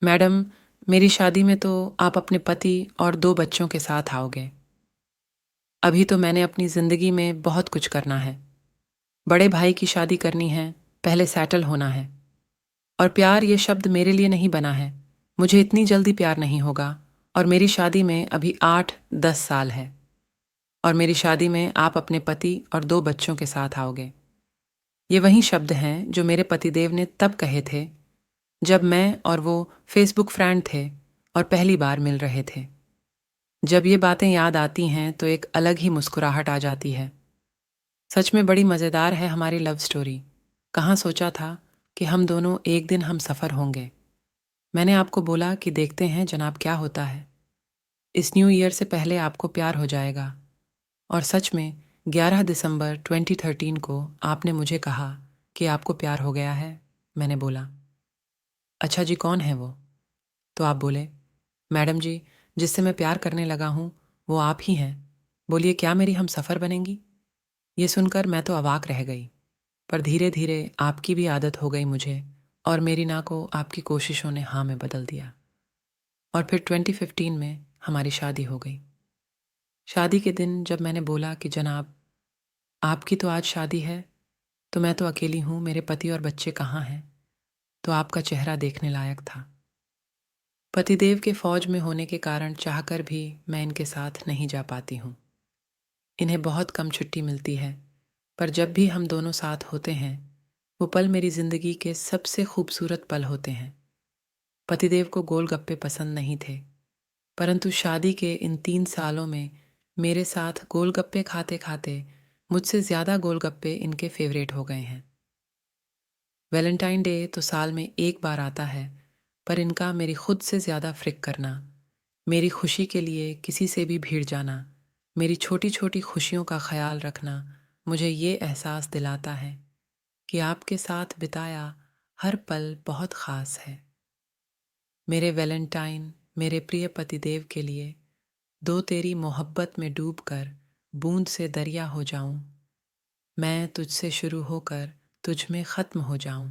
Madam, मेरी शादी में तो आप अपने पति और 2 बच्चों के साथ आओगे। अभी तो मैंने अपनी ज़िंदगी में बहुत कुछ करना है। बड़े भाई की शादी करनी है, पहले सेटल होना है। और प्यार ये शब्द मेरे लिए नहीं बना है। मुझे इतनी जल्दी प्यार नहीं होगा और मेरी शादी में अभी 8-10 साल है। और मेरी शादी में आप अपने पति और 2 बच्चों के साथ आओगे। ये वही शब्द हैं जो मेरे पतिदेव ने तब कहे थे, जब मैं और वो फ़ेसबुक फ्रेंड थे और पहली बार मिल रहे थे। जब ये बातें याद आती हैं तो एक अलग ही मुस्कुराहट आ जाती है। सच में बड़ी मज़ेदार है हमारी लव स्टोरी। कहाँ सोचा था कि हम दोनों एक दिन हम सफ़र होंगे। मैंने आपको बोला कि देखते हैं जनाब क्या होता है। इस न्यू ईयर से पहले आपको प्यार हो जाएगा। और सच में 11 दिसंबर 2013 को आपने मुझे कहा कि आपको प्यार हो गया है। मैंने बोला, अच्छा जी, कौन है वो? तो आप बोले, मैडम जी, जिससे मैं प्यार करने लगा हूँ वो आप ही हैं। बोलिए, क्या मेरी हम सफ़र बनेंगी? ये सुनकर मैं तो अवाक रह गई। पर धीरे धीरे आपकी भी आदत हो गई मुझे, और मेरी ना को आपकी कोशिशों ने हाँ में बदल दिया। और फिर 2015 में हमारी शादी हो गई। शादी के दिन जब मैंने बोला कि जनाब, आपकी तो आज शादी है, तो मैं तो अकेली हूँ, मेरे पति और बच्चे कहाँ हैं? तो आपका चेहरा देखने लायक था। पतिदेव के फौज में होने के कारण चाहकर भी मैं इनके साथ नहीं जा पाती हूँ। इन्हें बहुत कम छुट्टी मिलती है, पर जब भी हम दोनों साथ होते हैं वो पल मेरी ज़िंदगी के सबसे खूबसूरत पल होते हैं। पतिदेव को गोलगप्पे पसंद नहीं थे, परंतु शादी के इन 3 सालों में मेरे साथ गोलगप्पे खाते खाते मुझसे ज़्यादा गोलगप्पे इनके फेवरेट हो गए हैं। वैलेंटाइन डे तो साल में एक बार आता है, पर इनका मेरी खुद से ज़्यादा फ़िक्र करना, मेरी खुशी के लिए किसी से भी भिड़ जाना, मेरी छोटी छोटी खुशियों का ख्याल रखना मुझे ये एहसास दिलाता है कि आपके साथ बिताया हर पल बहुत ख़ास है। मेरे वैलेंटाइन, मेरे प्रिय पतिदेव के लिए दो तेरी मोहब्बत में डूबकर बूंद से दरिया हो जाऊं, मैं तुझसे शुरू होकर तुझ में ख़त्म हो जाऊं।